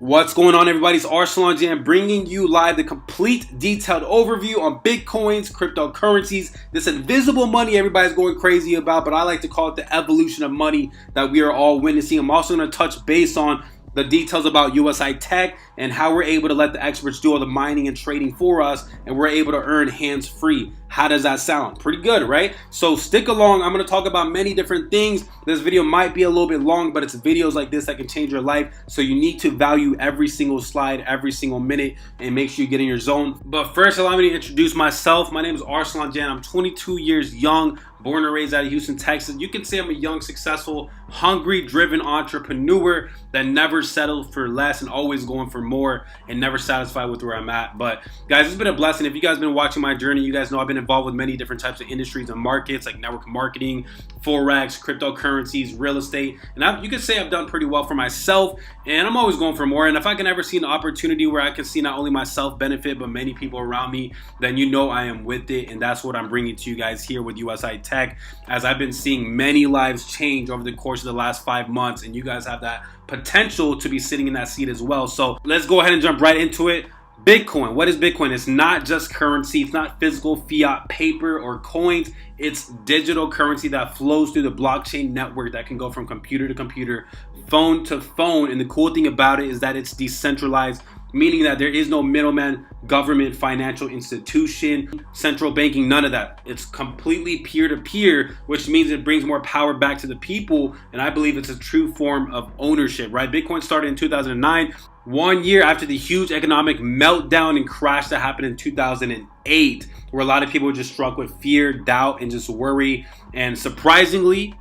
What's going on, everybody? It's Arsenal Jam bringing you live the complete detailed overview on Bitcoins, cryptocurrencies, this invisible money everybody's going crazy about, but I like to call it the evolution of money that we are all witnessing. I'm also going to touch base on the details about USI tech and how we're able to let the experts do all the mining and trading for us, and we're able to earn hands-free. How does that sound? Pretty good, right? So stick along. I'm going to talk about many different things. This video might be a little bit long, but it's videos like this that can change your life. So you need to value every single slide, every single minute, and make sure you get in your zone. But first, allow me to introduce myself. My name is Arsenal Jan. I'm 22 years young, born and raised out of Houston, Texas. You can say I'm a young, successful, hungry, driven entrepreneur that never settled for less and always going for more and never satisfied with where I'm at. But guys, it's been a blessing. If you guys have been watching my journey, you guys know I've been involved with many different types of industries and markets like network marketing, forex, cryptocurrencies, real estate, and you can say I've done pretty well for myself, and I'm always going for more. And if I can ever see an opportunity where I can see not only myself benefit but many people around me, then you know I am with it, and that's what I'm bringing to you guys here with USI Tech, as I've been seeing many lives change over the course of the last 5 months, and you guys have that potential to be sitting in that seat as well. So let's go ahead and jump right into it. Bitcoin. What is Bitcoin? It's not just currency. It's not physical fiat paper or coins. It's digital currency that flows through the blockchain network that can go from computer to computer, phone to phone. And the cool thing about it is that it's decentralized, meaning that there is no middleman, government, financial institution, central banking, none of that. It's completely peer-to-peer, which means it brings more power back to the people. And I believe it's a true form of ownership, right? Bitcoin started in 2009. 1 year after the huge economic meltdown and crash that happened in 2008, where a lot of people were just struck with fear, doubt, and just worry. And surprisingly,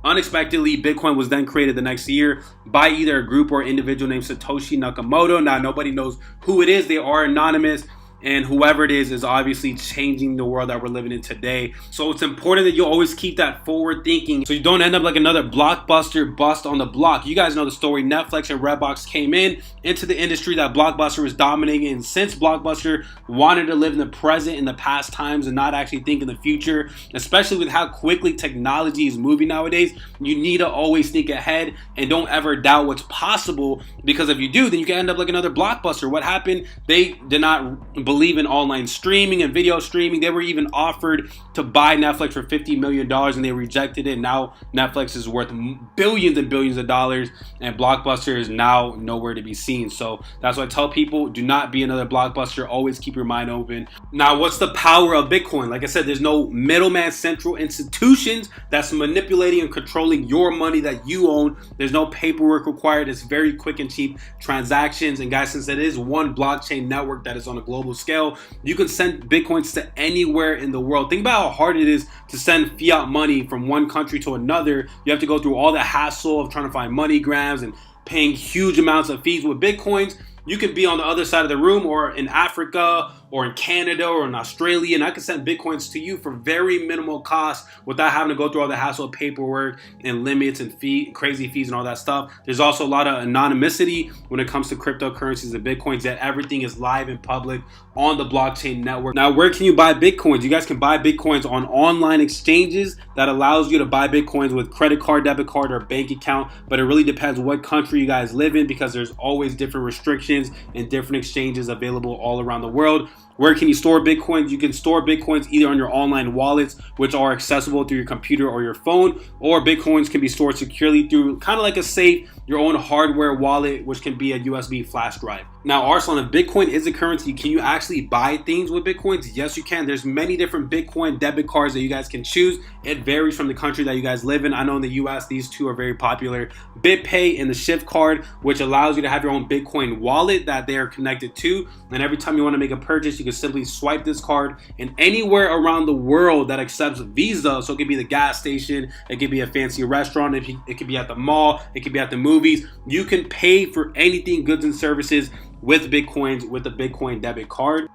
unexpectedly, Bitcoin was then created the next year by either a group or individual named Satoshi Nakamoto. Now, nobody knows who it is. They are anonymous. And whoever it is obviously changing the world that we're living in today. So it's important that you always keep that forward thinking so you don't end up like another blockbuster bust on the block. You guys know the story. Netflix and Redbox came into the industry that Blockbuster was dominating. And since Blockbuster wanted to live in the present, in the past times, and not actually think in the future, especially with how quickly technology is moving nowadays, you need to always think ahead and don't ever doubt what's possible, because if you do, then you can end up like another Blockbuster. What happened? They did not believe in online streaming and video streaming. They were even offered to buy Netflix for $50 million and they rejected it. Now Netflix is worth billions and billions of dollars, and Blockbuster is now nowhere to be seen. So that's why I tell people, do not be another Blockbuster. Always keep your mind open. Now, what's the power of Bitcoin? Like I said, there's no middleman, central institutions that's manipulating and controlling your money that you own. There's no paperwork required. It's very quick and cheap transactions. And guys, since it is one blockchain network that is on a global scale, you can send Bitcoins to anywhere in the world. Think about how hard it is to send fiat money from one country to another. You have to go through all the hassle of trying to find MoneyGrams and paying huge amounts of fees. With Bitcoins, you could be on the other side of the room, or in Africa, or in Canada, or in Australia, and I can send Bitcoins to you for very minimal cost without having to go through all the hassle of paperwork and limits and crazy fees and all that stuff. There's also a lot of anonymity when it comes to cryptocurrencies and Bitcoins, that everything is live and public on the blockchain network. Now, where can you buy Bitcoins? You guys can buy Bitcoins on online exchanges that allows you to buy Bitcoins with credit card, debit card, or bank account, but it really depends what country you guys live in, because there's always different restrictions and different exchanges available all around the world. Where can you store Bitcoins? You can store Bitcoins either on your online wallets, which are accessible through your computer or your phone, or Bitcoins can be stored securely through kind of like a safe, your own hardware wallet, which can be a USB flash drive. Now, Arsenal, if Bitcoin is a currency, can you actually buy things with Bitcoins? Yes, you can. There's many different Bitcoin debit cards that you guys can choose. It varies from the country that you guys live in. I know in the US, these two are very popular. BitPay and the Shift card, which allows you to have your own Bitcoin wallet that they are connected to. And every time you want to make a purchase, you can simply swipe this card, and anywhere around the world that accepts Visa, so it could be the gas station, it could be a fancy restaurant, it could be at the mall, it could be at the movies, you can pay for anything, goods and services, with Bitcoins, with the Bitcoin debit card.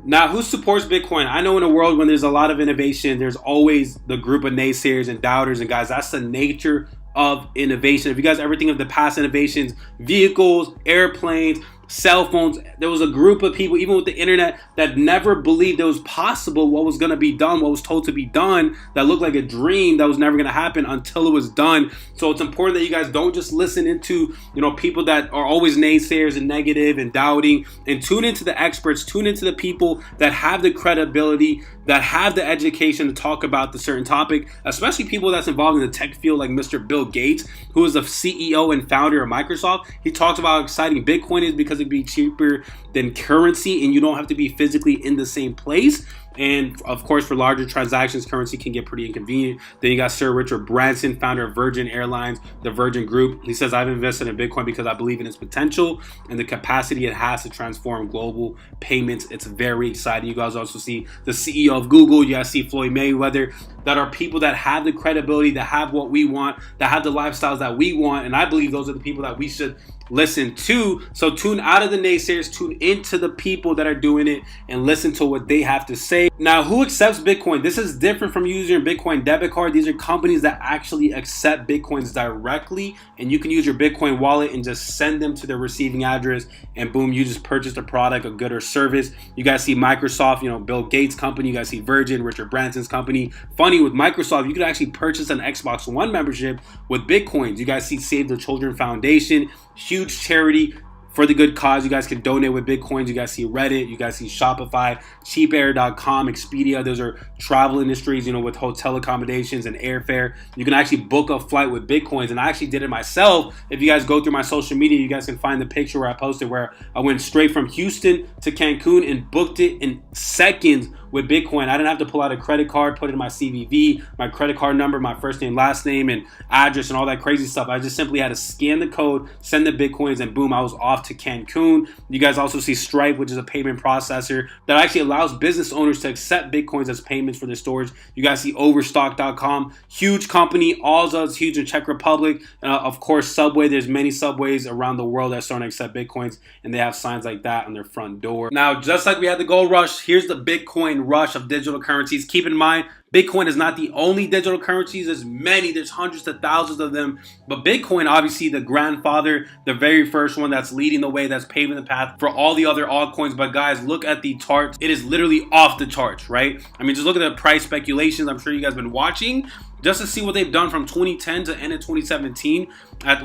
Now, who supports Bitcoin? I know in a world when there's a lot of innovation, there's always the group of naysayers and doubters, and guys, that's the nature of innovation. If you guys ever think of the past innovations, vehicles, airplanes, cell phones. There was a group of people, even with the internet, that never believed it was possible what was going to be done, what was told to be done, that looked like a dream that was never going to happen until it was done. So it's important that you guys don't just listen into, people that are always naysayers and negative and doubting, and tune into the experts, tune into the people that have the credibility, that have the education to talk about the certain topic, especially people that's involved in the tech field, like Mr. Bill Gates, who is the CEO and founder of Microsoft. He talks about how exciting Bitcoin is because it'd be cheaper than currency and you don't have to be physically in the same place. And of course, for larger transactions, currency can get pretty inconvenient. Then you got Sir Richard Branson, founder of Virgin Airlines, the Virgin Group. He says, I've invested in Bitcoin because I believe in its potential and the capacity it has to transform global payments. It's very exciting. You guys also see the CEO of Google. You guys see Floyd Mayweather, that are people that have the credibility, that have what we want, that have the lifestyles that we want. And I believe those are the people that we should listen to. So tune out of the naysayers, tune into the people that are doing it and listen to what they have to say. Now, who accepts Bitcoin? This is different from using your Bitcoin debit card. These are companies that actually accept Bitcoins directly, and you can use your Bitcoin wallet and just send them to their receiving address, and boom, you just purchased a product, a good or service. You guys see Microsoft, Bill Gates' company. You guys see Virgin, Richard Branson's company. Funny, with Microsoft, you could actually purchase an Xbox One membership with Bitcoins. You guys see Save the Children Foundation, huge charity for the good cause. You guys can donate with Bitcoins. You guys see Reddit. You guys see Shopify, cheapair.com, Expedia. Those are travel industries, with hotel accommodations and airfare. You can actually book a flight with Bitcoins. And I actually did it myself. If you guys go through my social media, you guys can find the picture where I posted where I went straight from Houston to Cancun and booked it in seconds with Bitcoin. I didn't have to pull out a credit card, put it in my CVV, my credit card number, my first name, last name, and address, and all that crazy stuff. I just simply had to scan the code, send the Bitcoins, and boom, I was off to Cancun. You guys also see Stripe, which is a payment processor that actually allows business owners to accept Bitcoins as payments for their storage. You guys see Overstock.com, huge company. Alza is huge in Czech Republic. Of course, Subway. There's many Subways around the world that are starting to accept Bitcoins, and they have signs like that on their front door. Now, just like we had the gold rush, here's the Bitcoin rush of digital currencies. Keep in mind, Bitcoin is not the only digital currencies. There's hundreds of thousands of them. But Bitcoin, obviously the grandfather, the very first one that's leading the way, that's paving the path for all the other altcoins. But guys, look at the charts. It is literally off the charts, right? I mean, just look at the price speculations. I'm sure you guys have been watching just to see what they've done from 2010 to end of 2017,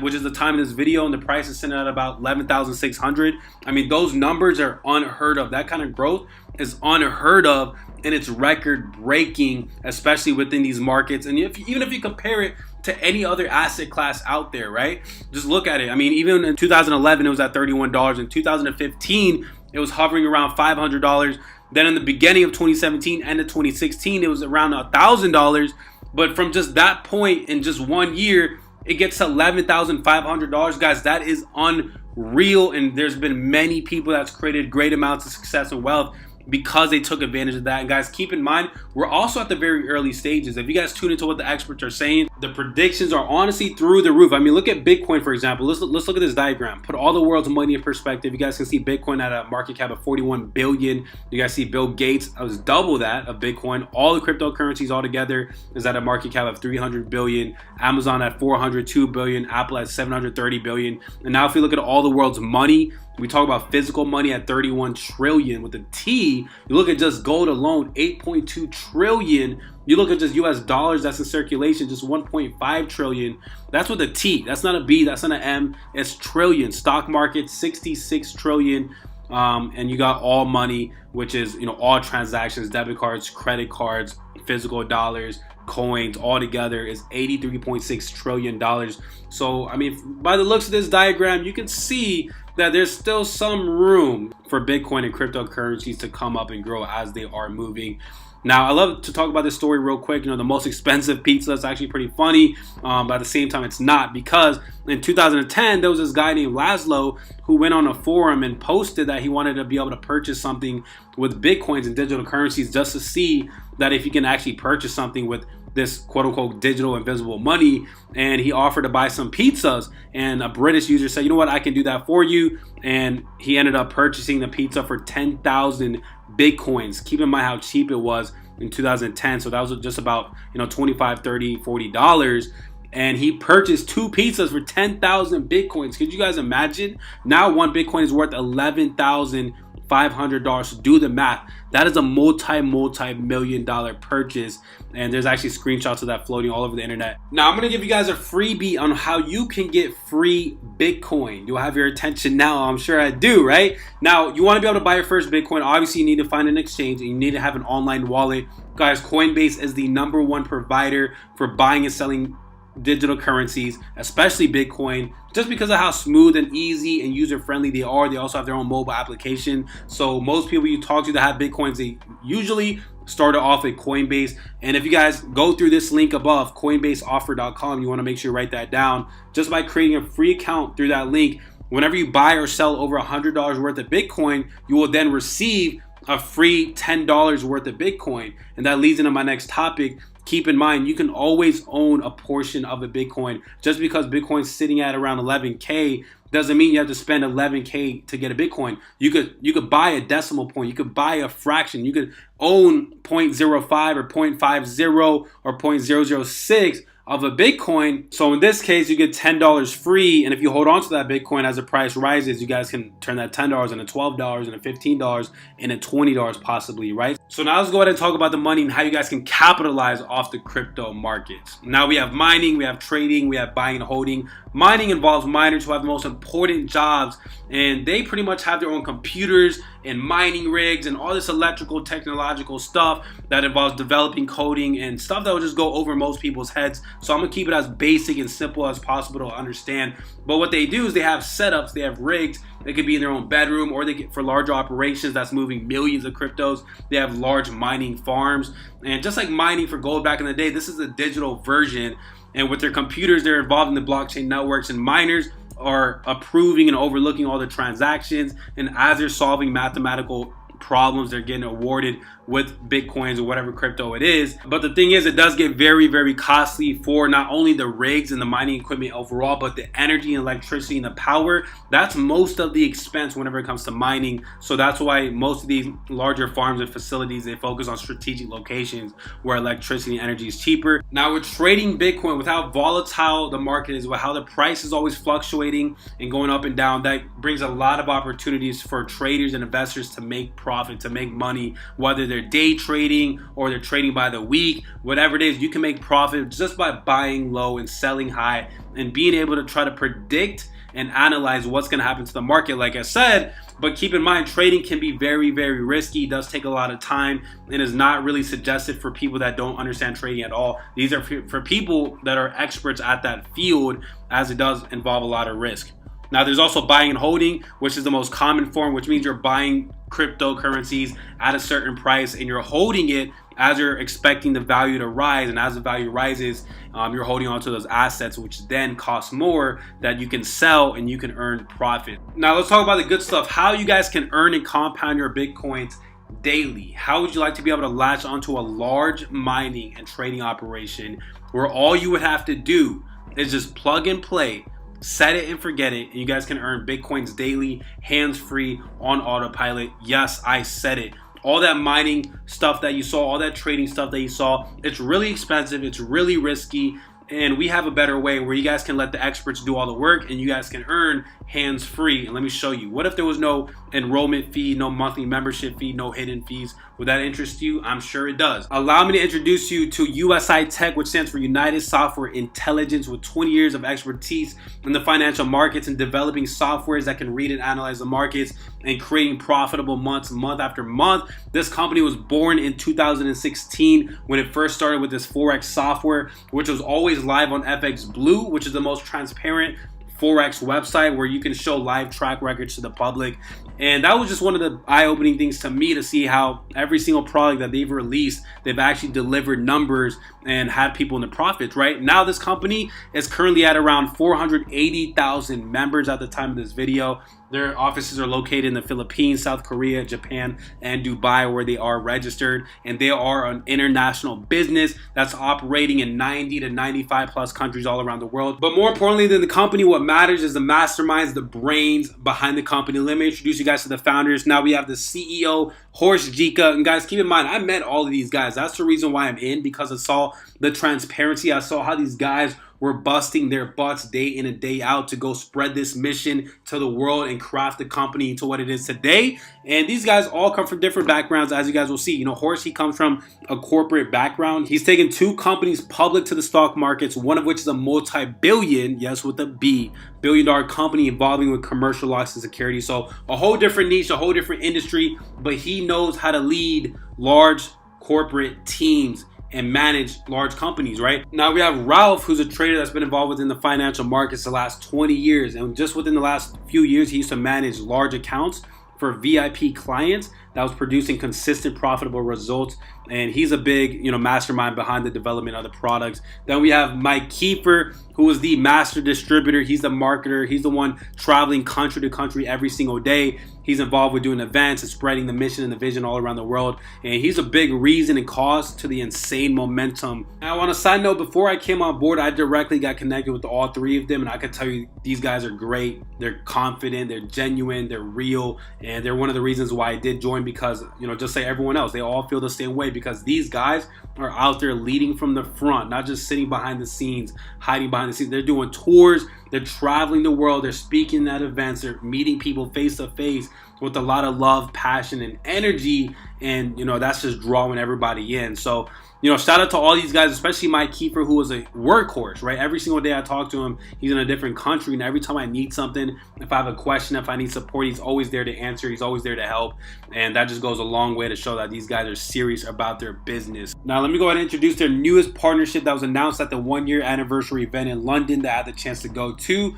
which is the time of this video, and the price is sitting at about 11,600. I mean, those numbers are unheard of. That kind of growth is unheard of, and it's record breaking, especially within these markets. And even if you compare it to any other asset class out there, right? Just look at it. I mean, even in 2011, it was at $31. In 2015, it was hovering around $500. Then in the beginning of 2017 and of 2016, it was around $1,000. But from just that point in just 1 year, it gets to $11,500. Guys, that is unreal. And there's been many people that's created great amounts of success and wealth because they took advantage of that. And guys, keep in mind, we're also at the very early stages. If you guys tune into what the experts are saying, the predictions are honestly through the roof. I mean, look at Bitcoin, for example. Let's look at this diagram. Put all the world's money in perspective. You guys can see Bitcoin at a market cap of 41 billion. You guys see Bill Gates was double that of Bitcoin. All the cryptocurrencies all together is at a market cap of 300 billion. Amazon at 402 billion. Apple at 730 billion. And now if you look at all the world's money, we talk about physical money at 31 trillion with a T. You look at just gold alone, 8.2 trillion. You look at just US dollars that's in circulation, just 1.5 trillion. That's with a T. That's not a B. That's not an M. It's trillion. Stock market, 66 trillion. And you got all money, which is, all transactions, debit cards, credit cards, physical dollars, coins, all together is $83.6 trillion. So, I mean, by the looks of this diagram, you can see that there's still some room for Bitcoin and cryptocurrencies to come up and grow as they are moving. Now, I love to talk about this story real quick. The most expensive pizza is actually pretty funny, but at the same time, it's not, because in 2010, there was this guy named Laszlo who went on a forum and posted that he wanted to be able to purchase something with Bitcoins and digital currencies just to see that if you can actually purchase something with this quote-unquote digital invisible money. And he offered to buy some pizzas, and a British user said, you know what, I can do that for you. And he ended up purchasing the pizza for 10,000 Bitcoins. Keep in mind how cheap it was in 2010. So that was just about $25, $30, $40. and he purchased 2 pizzas for 10,000 Bitcoins. Could you guys imagine? Now one Bitcoin is worth $11,500. So do the math. That is a multi-million dollar purchase. And there's actually screenshots of that floating all over the internet. Now I'm going to give you guys a freebie on how you can get free Bitcoin. Do I have your attention now? I'm sure I do, right? Now, you want to be able to buy your first Bitcoin. Obviously, you need to find an exchange and you need to have an online wallet. Guys, Coinbase is the #1 provider for buying and selling digital currencies, especially Bitcoin, just because of how smooth and easy and user-friendly they are. They also have their own mobile application. So most people you talk to that have Bitcoins, they usually started off at Coinbase. And if you guys go through this link above, coinbaseoffer.com, you want to make sure you write that down. Just by creating a free account through that link, whenever you buy or sell over $100 worth of Bitcoin, you will then receive a free $10 worth of Bitcoin. And that leads into my next topic. Keep in mind, you can always own a portion of a Bitcoin. Just because Bitcoin's sitting at around 11K doesn't mean you have to spend 11K to get a Bitcoin. You could buy a decimal point. You could buy a fraction. You could own 0.05 or 0.50 or 0.006 of a Bitcoin. So in this case, you get $10 free. And if you hold on to that Bitcoin as the price rises, you guys can turn that $10 into $12 into $15 into $20 possibly, right? So now let's go ahead and talk about the money and how you guys can capitalize off the crypto markets. Now we have mining, we have trading, we have buying and holding. Mining involves miners who have the most important jobs, and they pretty much have their own computers and mining rigs and all this electrical technological stuff that involves developing coding and stuff that will just go over most people's heads. So I'm gonna keep it as basic and simple as possible to understand. But what they do is they have setups, they have rigs. They could be in their own bedroom, or they get for larger operations that's moving millions of cryptos. They have large mining farms. And just like mining for gold back in the day, this is a digital version. And with their computers, they're involved in the blockchain networks, and miners are approving and overlooking all the transactions. And as they're solving mathematical problems, they're getting awarded with Bitcoins or whatever crypto it is. But the thing is, it does get very, very costly for not only the rigs and the mining equipment overall, but the energy and electricity and the power. That's most of the expense whenever it comes to mining. So that's why most of these larger farms and facilities, they focus on strategic locations where electricity and energy is cheaper. Now with trading Bitcoin, with how volatile the market is, with how the price is always fluctuating and going up and down, that brings a lot of opportunities for traders and investors to make profit, to make money, whether they're day trading or they're trading by the week, whatever it is. You can make profit just by buying low and selling high and being able to try to predict and analyze what's going to happen to the market, like I said. But keep in mind, trading can be very, very risky. It does take a lot of time and is not really suggested for people that don't understand trading at all. These are for people that are experts at that field, as it does involve a lot of risk. Now there's also buying and holding, which is the most common form, which means you're buying cryptocurrencies at a certain price and you're holding it as you're expecting the value to rise. And as the value rises, you're holding on to those assets, which then cost more, that you can sell and you can earn profit. Now let's talk about the good stuff, how you guys can earn and compound your Bitcoins daily. How would you like to be able to latch onto a large mining and trading operation where all you would have to do is just plug and play, set it and forget it, and you guys can earn Bitcoins daily, hands-free, on autopilot? Yes, I said it. All that mining stuff that you saw, all that trading stuff that you saw, it's really expensive, it's really risky, and we have a better way where you guys can let the experts do all the work and you guys can earn hands-free. And let me show you. What if there was no enrollment fee, no monthly membership fee, no hidden fees? Would that interest you? I'm sure it does. Allow me to introduce you to USI Tech, which stands for United Software Intelligence, with 20 years of expertise in the financial markets and developing softwares that can read and analyze the markets and creating profitable month after month. This company was born in 2016 when it first started with this Forex software, which was always live on FX Blue, which is the most transparent Forex website where you can show live track records to the public. And that was just one of the eye-opening things to me, to see how every single product that they've released, they've actually delivered numbers and had people in the profits, right? Now this company is currently at around 480,000 members at the time of this video. Their offices are located in the Philippines, South Korea, Japan, and Dubai, where they are registered. And they are an international business that's operating in 90 to 95 plus countries all around the world. But more importantly than the company, what matters is the masterminds, the brains behind the company. Let me introduce you guys to the founders. Now we have the CEO, Horst Jika. And guys, keep in mind, I met all of these guys. That's the reason why I'm in, because I saw the transparency. I saw how these guys were busting their butts day in and day out to go spread this mission to the world and craft the company to what it is today. And these guys all come from different backgrounds, as you guys will see. You know, Horst, he comes from a corporate background. He's taken 2 companies public to the stock markets, one of which is a multi-billion, yes, with a B, billion-dollar company involving with commercial locks and security. So a whole different niche, a whole different industry, but he knows how to lead large corporate teams and manage large companies, right? Now we have Ralph, who's a trader that's been involved within the financial markets the last 20 years. And just within the last few years, he used to manage large accounts for VIP clients that was producing consistent profitable results. And he's a big, mastermind behind the development of the products. Then we have Mike Kiefer, who is the master distributor. He's the marketer. He's the one traveling country to country every single day. He's involved with doing events and spreading the mission and the vision all around the world. And he's a big reason and cause to the insane momentum. Now, on a side note, before I came on board, I directly got connected with all 3 of them. And I can tell you, these guys are great. They're confident, they're genuine, they're real. And they're one of the reasons why I did join, because, just like everyone else, they all feel the same way, because these guys are out there leading from the front, not just sitting behind the scenes, hiding behind the scenes. They're doing tours, they're traveling the world, they're speaking at events, they're meeting people face to face with a lot of love, passion, and energy. And, that's just drawing everybody in. So, shout out to all these guys, especially Mike Kiefer, who is a workhorse, right? Every single day I talk to him, he's in a different country. And every time I need something, if I have a question, if I need support, he's always there to answer. He's always there to help. And that just goes a long way to show that these guys are serious about their business. Now, let me go ahead and introduce their newest partnership that was announced at the 1-year anniversary event in London that I had the chance to go to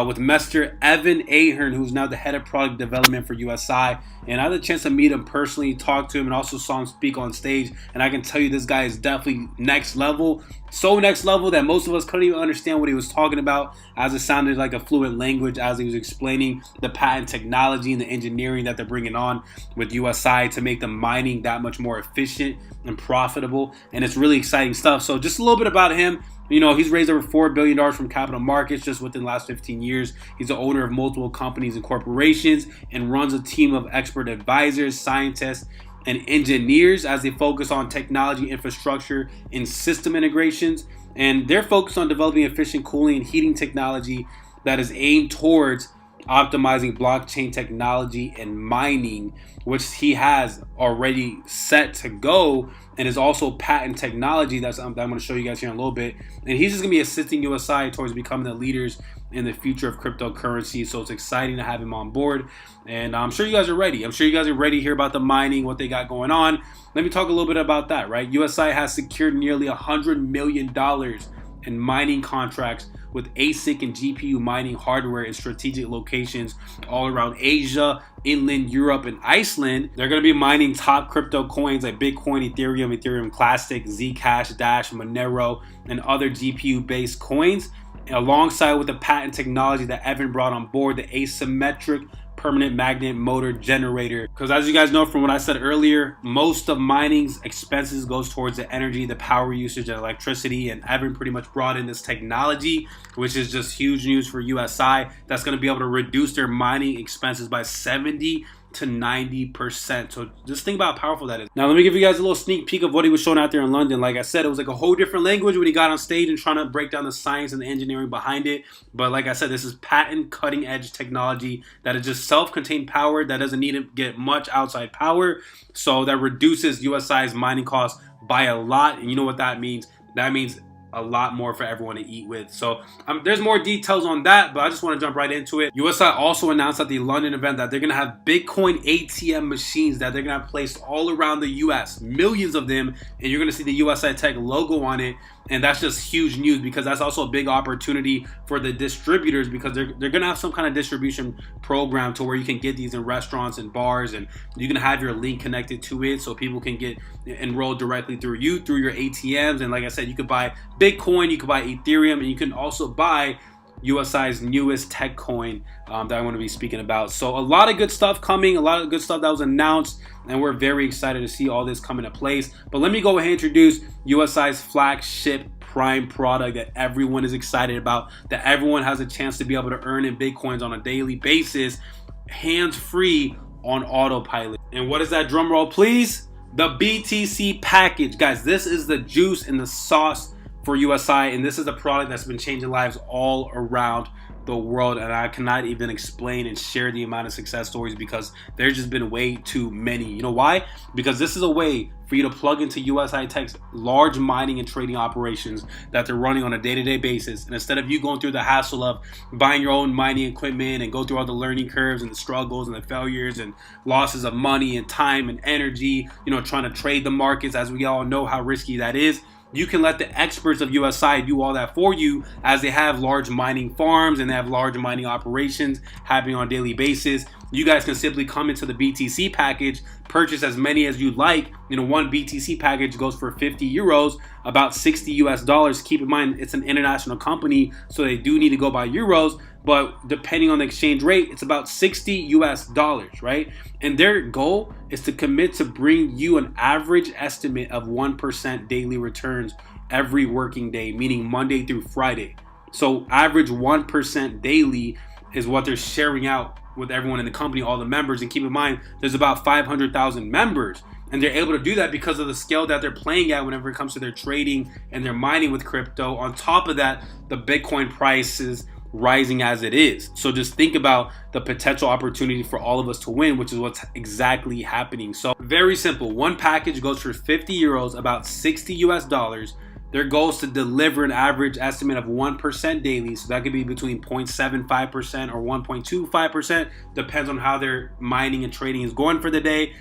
with Mr. Evan Ahern, who's now the head of product development for USI. And I had the chance to meet him personally, talk to him, and also saw him speak on stage. And I can tell you, this guy is definitely next level. So next level that most of us couldn't even understand what he was talking about, as it sounded like a fluent language as he was explaining the patent technology and the engineering that they're bringing on with USI to make the mining that much more efficient and profitable. And it's really exciting stuff. So just a little bit about him. He's raised over $4 billion from capital markets just within the last 15 years. He's the owner of multiple companies and corporations and runs a team of expert advisors, scientists, and engineers as they focus on technology infrastructure and system integrations. And they're focused on developing efficient cooling and heating technology that is aimed towards optimizing blockchain technology and mining, which he has already set to go, and is also patent technology that I'm going to show you guys here in a little bit. And he's just going to be assisting USI towards becoming the leaders in the future of cryptocurrency. So it's exciting to have him on board. And I'm sure you guys are ready. I'm sure you guys are ready to hear about the mining, what they got going on. Let me talk a little bit about that, right? USI has secured nearly $100 million in mining contracts with ASIC and GPU mining hardware in strategic locations all around Asia, inland Europe, and Iceland. They're going to be mining top crypto coins like Bitcoin, Ethereum, Ethereum Classic, Zcash, Dash, Monero, and other GPU-based coins, alongside with the patent technology that Evan brought on board, the asymmetric permanent magnet motor generator. Because as you guys know from what I said earlier, most of mining's expenses goes towards the energy, the power usage, and electricity. And Evan pretty much brought in this technology, which is just huge news for USI, that's going to be able to reduce their mining expenses by 70 to 90%. So just think about how powerful that is. Now let me give you guys a little sneak peek of what he was showing out there in London. Like I said, it was like a whole different language when he got on stage and trying to break down the science and the engineering behind it. But like I said, this is patent cutting edge technology that is just self-contained power that doesn't need to get much outside power. So that reduces USI's mining costs by a lot. And you know what that means? That means a lot more for everyone to eat with. So there's more details on that, but I just want to jump right into it. USI also announced at the London event that they're going to have Bitcoin ATM machines that they're going to have placed all around the US, millions of them, and you're going to see the USI Tech logo on it. And that's just huge news, because that's also a big opportunity for the distributors, because they're going to have some kind of distribution program to where you can get these in restaurants and bars, and you can have your link connected to it so people can get enrolled directly through you, through your ATMs. And like I said, you could buy Bitcoin, you could buy Ethereum, and you can also buy USI's newest tech coin that I want to be speaking about. So a lot of good stuff coming, a lot of good stuff that was announced, and we're very excited to see all this come into place. But let me go ahead and introduce USI's flagship prime product that everyone is excited about, that everyone has a chance to be able to earn in Bitcoins on a daily basis, hands-free on autopilot. And what is that, drum roll please? The BTC package. Guys, this is the juice and the sauce for USI, and this is a product that's been changing lives all around the world, and I cannot even explain and share the amount of success stories because there's just been way too many. You know why? Because this is a way for you to plug into USI Tech's large mining and trading operations that they're running on a day-to-day basis, and instead of you going through the hassle of buying your own mining equipment and go through all the learning curves and the struggles and the failures and losses of money and time and energy, trying to trade the markets, as we all know how risky that is, you can let the experts of USI do all that for you, as they have large mining farms and they have large mining operations happening on a daily basis. You guys can simply come into the BTC package, purchase as many as you'd like. One BTC package goes for 50 euros, about 60 US dollars. Keep in mind, it's an international company, so they do need to go by euros, but depending on the exchange rate, it's about 60 US dollars, right? And their goal is to commit to bring you an average estimate of 1% daily returns every working day, meaning Monday through Friday. So average 1% daily is what they're sharing out with everyone in the company, all the members. And keep in mind, there's about 500,000 members. And they're able to do that because of the scale that they're playing at whenever it comes to their trading and their mining with crypto. On top of that, the Bitcoin price is rising as it is. So just think about the potential opportunity for all of us to win, which is what's exactly happening. So very simple. One package goes for 50 euros, about 60 US dollars. Their goal is to deliver an average estimate of 1% daily. So that could be between 0.75% or 1.25%. Depends on how their mining and trading is going for the day,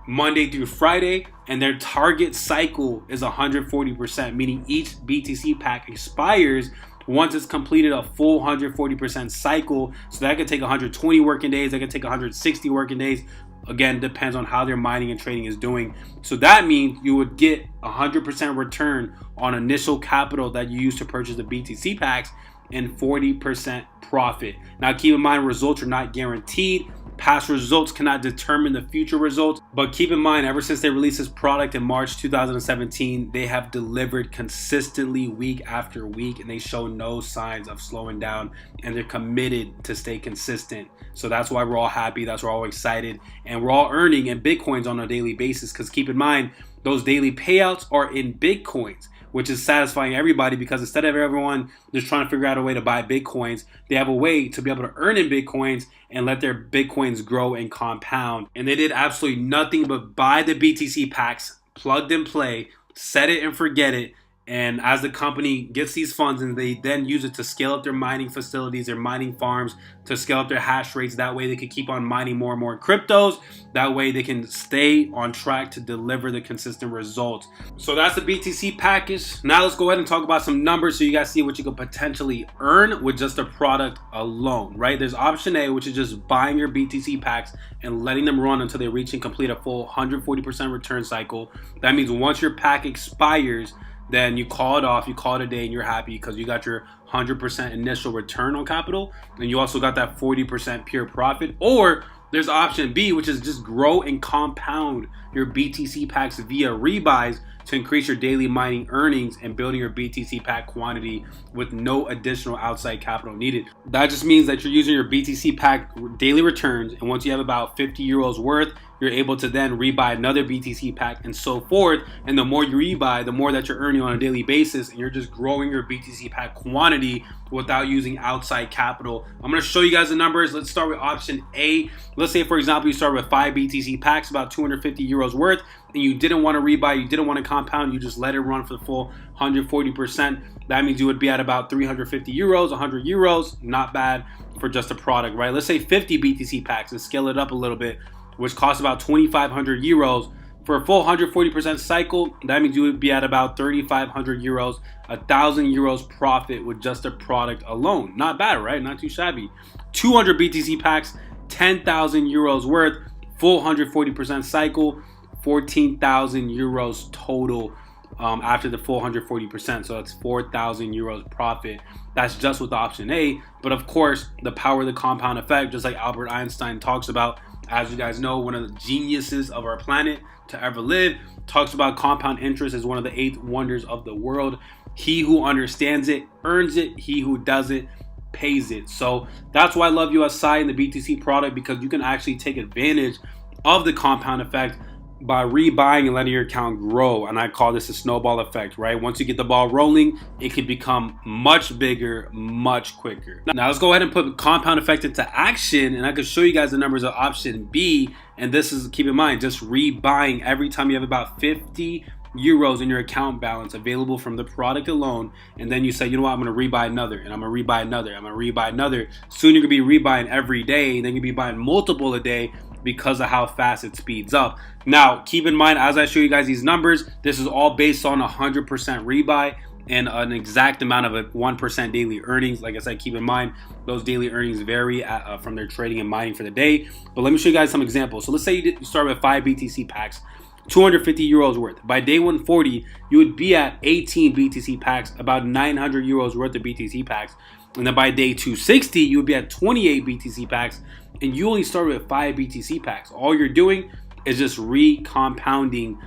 Monday through Friday. And their target cycle is 140%, meaning each BTC pack expires once it's completed a full 140% cycle. So that could take 120 working days. That could take 160 working days. Again, depends on how their mining and trading is doing. So that means you would get 100% return on initial capital that you use to purchase the BTC packs and 40% profit. Now, keep in mind, results are not guaranteed. Past results cannot determine the future results, but keep in mind, ever since they released this product in March 2017, they have delivered consistently week after week, and they show no signs of slowing down, and they're committed to stay consistent. So that's why we're all happy, that's why we're all excited, and we're all earning in Bitcoins on a daily basis, because keep in mind, those daily payouts are in Bitcoins, which is satisfying everybody, because instead of everyone just trying to figure out a way to buy Bitcoins, they have a way to be able to earn in Bitcoins and let their Bitcoins grow and compound. And they did absolutely nothing but buy the BTC packs, plugged and play, set it and forget it. And as the company gets these funds, and they then use it to scale up their mining facilities, their mining farms, to scale up their hash rates. That way they can keep on mining more and more cryptos. That way they can stay on track to deliver the consistent results. So that's the BTC package. Now let's go ahead and talk about some numbers so you guys see what you could potentially earn with just a product alone, right? There's option A, which is just buying your BTC packs and letting them run until they reach and complete a full 140% return cycle. That means once your pack expires, then you call it off, you call it a day, and you're happy because you got your 100% initial return on capital, and you also got that 40% pure profit. Or there's option B, which is just grow and compound your BTC packs via rebuys to increase your daily mining earnings and building your BTC pack quantity with no additional outside capital needed. That just means that you're using your BTC pack daily returns, and once you have about 50 euros worth, you're able to then rebuy another BTC pack and so forth. And the more you rebuy, the more that you're earning on a daily basis, and you're just growing your BTC pack quantity without using outside capital. I'm going to show you guys the numbers. Let's start with option A. Let's say, for example, you start with 5 BTC packs, about 250 euros worth, and you didn't want to rebuy, you didn't want to compound, you just let it run for the full 140%. That means you would be at about 350 euros, 100 euros. Not bad for just a product, right? Let's say 50 BTC packs and scale it up a little bit, which costs about 2,500 euros. For a full 140% cycle, that means you would be at about 3,500 euros, 1,000 euros profit with just a product alone. Not bad, right? Not too shabby. 200 BTC packs, 10,000 euros worth, full 140% cycle, 14,000 euros total after the full 140%. So that's 4,000 euros profit. That's just with option A. But of course, the power of the compound effect, just like Albert Einstein talks about, as you guys know, one of the geniuses of our planet to ever live, talks about compound interest as one of the 8 wonders of the world. He who understands it earns it. He who doesn't pays it. So that's why I love USI and the BTC product, because you can actually take advantage of the compound effect by rebuying and letting your account grow. And I call this a snowball effect, right? Once you get the ball rolling, it can become much bigger, much quicker. Now let's go ahead and put compound effect into action, and I can show you guys the numbers of option B. And this is, keep in mind, just rebuying every time you have about 50 euros in your account balance available from the product alone, and then you say, you know what, I'm going to rebuy another, and I'm going to rebuy another, I'm going to rebuy another. Soon you're going to be rebuying every day, and then you'll be buying multiple a day because of how fast it speeds up. Now, keep in mind, as I show you guys these numbers, this is all based on 100% rebuy and an exact amount of 1% daily earnings. Like I said, keep in mind, those daily earnings vary from their trading and mining for the day. But let me show you guys some examples. So let's say you start with 5 BTC packs, 250 euros worth. By day 140, you would be at 18 BTC packs, about 900 euros worth of BTC packs. And then by day 260, you would be at 28 BTC packs, and you only started with 5 BTC packs. All you're doing is just recompounding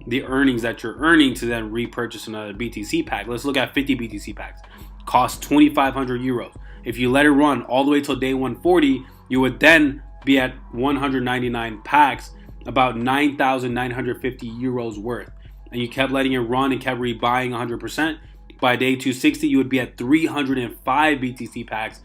the earnings that you're earning to then repurchase another BTC pack. Let's look at 50 BTC packs. Cost 2,500 euros. If you let it run all the way till day 140, you would then be at 199 packs, about 9,950 euros worth. And you kept letting it run and kept rebuying 100%. By day 260, you would be at 305 BTC packs,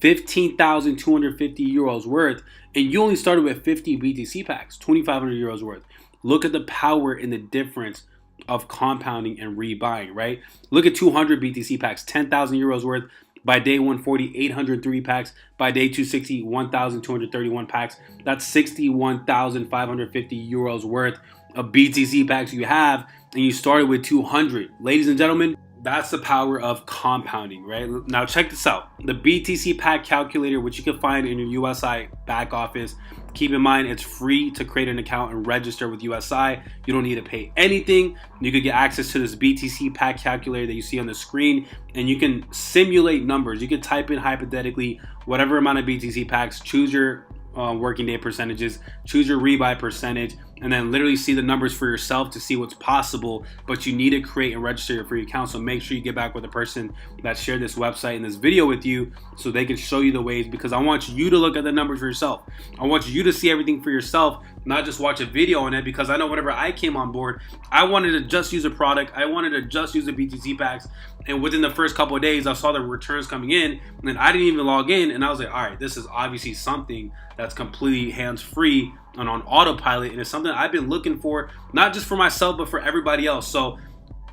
15,250 euros worth, and you only started with 50 BTC packs, 2,500 euros worth. Look at the power and the difference of compounding and rebuying, right? Look at 200 BTC packs, 10,000 euros worth. By day 140, 803 packs. By day 260, 1,231 packs. That's 61,550 euros worth of BTC packs you have, and you started with 200. Ladies and gentlemen, that's the power of compounding, right? Now check this out. The BTC pack calculator, which you can find in your USI back office. Keep in mind, it's free to create an account and register with USI. You don't need to pay anything. You could get access to this BTC pack calculator that you see on the screen, and you can simulate numbers. You can type in hypothetically whatever amount of BTC packs, choose your working day percentages, choose your rebuy percentage, and then literally see the numbers for yourself to see what's possible. But you need to create and register your free account. So make sure you get back with the person that shared this website and this video with you so they can show you the ways, because I want you to look at the numbers for yourself. I want you to see everything for yourself, not just watch a video on it, because I know whenever I came on board, I wanted to just use a product. I wanted to just use the BTC packs. And within the first couple of days, I saw the returns coming in, and then I didn't even log in. And I was like, all right, this is obviously something that's completely hands-free and on autopilot. And it's something I've been looking for, not just for myself, but for everybody else. So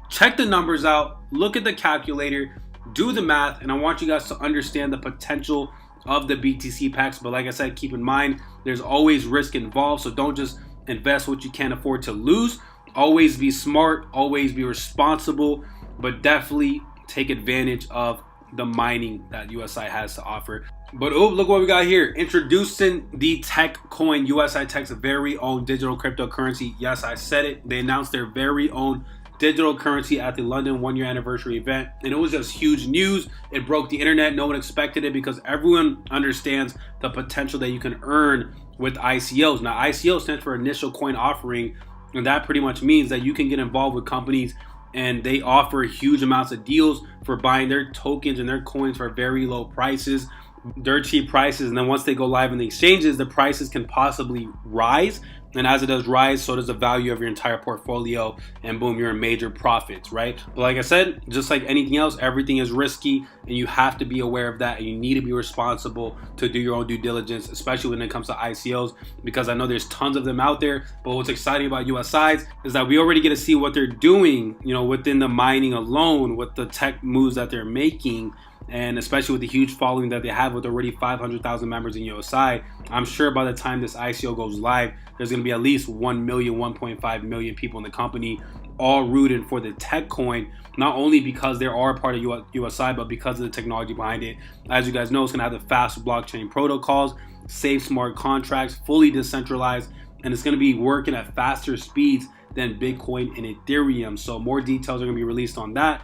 check the numbers out, look at the calculator, do the math, and I want you guys to understand the potential of the BTC packs. But like I said, keep in mind, there's always risk involved. So don't just invest what you can't afford to lose. Always be smart, always be responsible, but definitely take advantage of the mining that USI has to offer. But look what we got here. Introducing the Tech Coin, USI Tech's very own digital cryptocurrency. Yes, I said it. They announced their very own digital currency at the London 1-year anniversary event, and it was just huge news. It broke the internet. No one expected it because everyone understands the potential that you can earn with ICOs. Now, ICO stands for initial coin offering, and that pretty much means that you can get involved with companies and they offer huge amounts of deals for buying their tokens and their coins for very low prices, dirt cheap prices. And then once they go live in the exchanges, the prices can possibly rise. And as it does rise, so does the value of your entire portfolio, and boom, you're in major profits, right? But like I said, just like anything else, everything is risky, and you have to be aware of that, and you need to be responsible to do your own due diligence, especially when it comes to ICOs, because I know there's tons of them out there. But what's exciting about USIs is that we already get to see what they're doing, you know, within the mining alone, with the tech moves that they're making. And especially with the huge following that they have with already 500,000 members in USI, I'm sure by the time this ICO goes live, there's going to be at least 1 million, 1.5 million people in the company all rooting for the tech coin, not only because they are a part of USI, but because of the technology behind it. As you guys know, it's going to have the fast blockchain protocols, safe smart contracts, fully decentralized, and it's going to be working at faster speeds than Bitcoin and Ethereum. So more details are going to be released on that.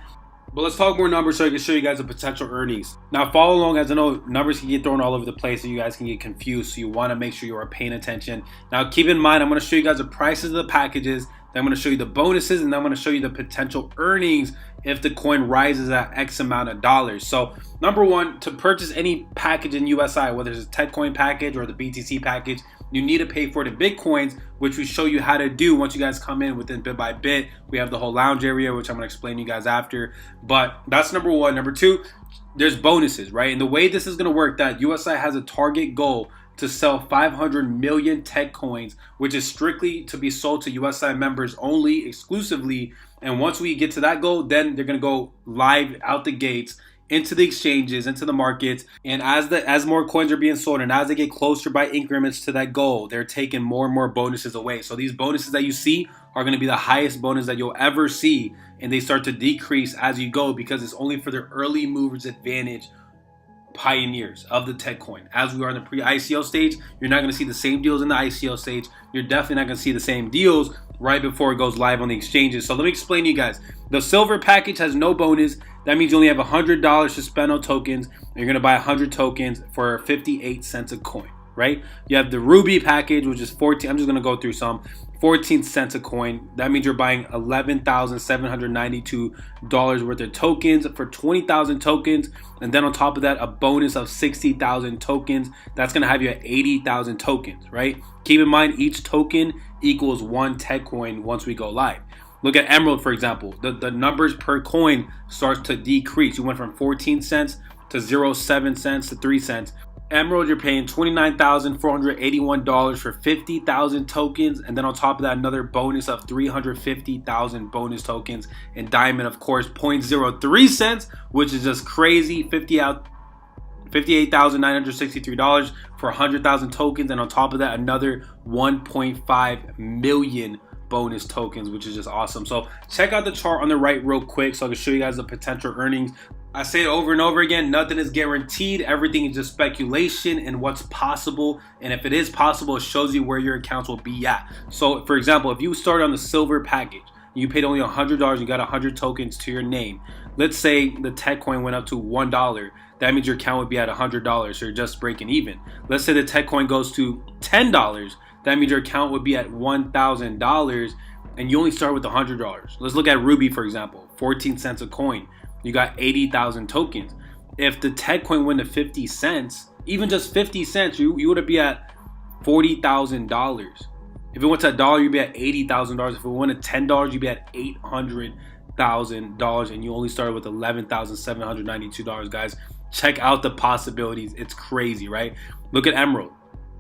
But let's talk more numbers so I can show you guys the potential earnings. Now follow along, as I know numbers can get thrown all over the place and you guys can get confused. So you want to make sure you are paying attention. Now keep in mind, I'm going to show you guys the prices of the packages Then I'm going to show you the bonuses, and then I'm going to show you the potential earnings if the coin rises at X amount of dollars. So number one, to purchase any package in USI, whether it's a TechCoin package or the BTC package, you need to pay for the Bitcoins, which we show you how to do once you guys come in within bit by bit. We have the whole lounge area, which I'm going to explain to you guys after. But that's number one. Number two, there's bonuses, right? And the way this is going to work, that USI has a target goal to sell 500 million tech coins, which is strictly to be sold to USI members only, exclusively. And once we get to that goal, then they're going to go live out the gates into the exchanges, into the markets. And as more coins are being sold and as they get closer by increments to that goal, they're taking more and more bonuses away. So these bonuses that you see are going to be the highest bonus that you'll ever see, and they start to decrease as you go because it's only for the early movers advantage pioneers of the tech coin. As we are in the pre-ICO stage, you're not going to see the same deals in the ICO stage. You're definitely not going to see the same deals right before it goes live on the exchanges. So let me explain to you guys. The silver package has no bonus. That means you only have $100 to spend on tokens. You're going to buy 100 tokens for 58 cents a coin, right? You have the ruby package, which is 14. I'm just going to go through some. 14 cents a coin. That means you're buying $11,792 worth of tokens for 20,000 tokens. And then on top of that, a bonus of 60,000 tokens. That's going to have you at 80,000 tokens, right? Keep in mind, each token equals one tech coin once we go live. Look at Emerald, for example. The numbers per coin starts to decrease. You went from 14 cents to 0.7 cents to 3 cents. Emerald, you're paying $29,481 for 50,000 tokens, and then on top of that, another bonus of 350,000 bonus tokens. And Diamond, of course, 0.03 cents, which is just crazy. $58,963 for 100,000 tokens, and on top of that, another 1.5 million bonus tokens, which is just awesome. So check out the chart on the right real quick so I can show you guys the potential earnings. I say it over and over again, nothing is guaranteed. Everything is just speculation and what's possible. And if it is possible, it shows you where your accounts will be at. So for example, if you start on the silver package, you paid only $100, you got 100 tokens to your name. Let's say the tech coin went up to $1. That means your account would be at $100, so you're just breaking even. Let's say the tech coin goes to $10. That means your account would be at $1,000 and you only start with $100. Let's look at Ruby, for example, 14 cents a coin. You got 80,000 tokens. If the tech coin went to 50 cents, even just 50 cents, you would be at $40,000. If it went to $1, you'd be at $80,000. If it went to $10, you'd be at $800,000, and you only started with $11,792, guys. Check out the possibilities. It's crazy, right? Look at Emerald.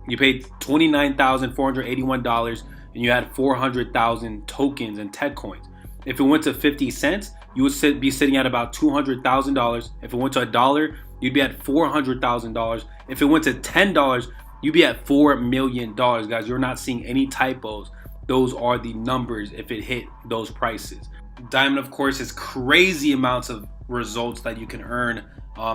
You paid $29,481 and you had 400,000 tokens and tech coins. If it went to 50 cents, you would be sitting at about $200,000. If it went to $1, you'd be at $400,000. If it went to $10, you'd be at $4 million, guys. You're not seeing any typos. Those are the numbers if it hit those prices. Diamond, of course, is crazy amounts of results that you can earn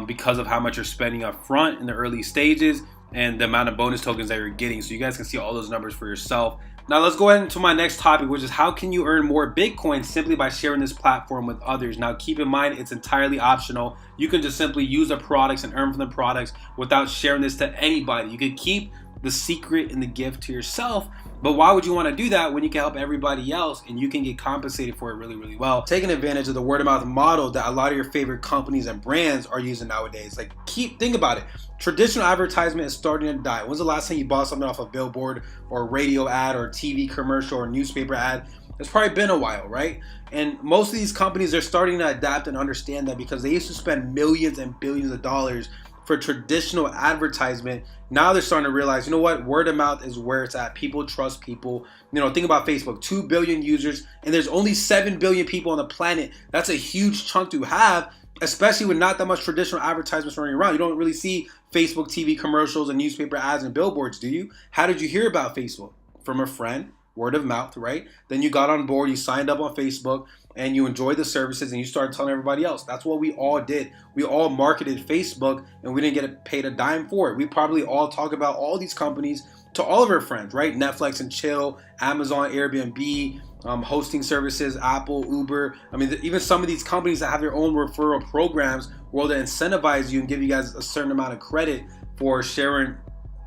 because of how much you're spending up front in the early stages and the amount of bonus tokens that you're getting. So you guys can see all those numbers for yourself. Now let's go ahead into my next topic, which is how can you earn more Bitcoin simply by sharing this platform with others. Now keep in mind, it's entirely optional. You can just simply use the products and earn from the products without sharing this to anybody. You can keep the secret and the gift to yourself, but why would you want to do that when you can help everybody else and you can get compensated for it really, really well? Taking advantage of the word of mouth model that a lot of your favorite companies and brands are using nowadays. Think about it. Traditional advertisement is starting to die. When's the last time you bought something off a billboard or a radio ad or a TV commercial or a newspaper ad? It's probably been a while, right? And most of these companies are starting to adapt and understand that because they used to spend millions and billions of dollars for traditional advertisement. Now they're starting to realize, you know what? Word of mouth is where it's at. People trust people. Think about Facebook, 2 billion users, and there's only 7 billion people on the planet. That's a huge chunk to have, especially with not that much traditional advertisements running around. You don't really see Facebook TV commercials and newspaper ads and billboards, do you? How did you hear about Facebook? From a friend, word of mouth, right? Then you got on board, you signed up on Facebook, and you enjoyed the services and you started telling everybody else. That's what we all did. We all marketed Facebook and we didn't get paid a dime for it. We probably all talk about all these companies to all of our friends, right? Netflix and chill, Amazon, Airbnb, hosting services, Apple, Uber. Even some of these companies that have their own referral programs where they incentivize you and give you guys a certain amount of credit for sharing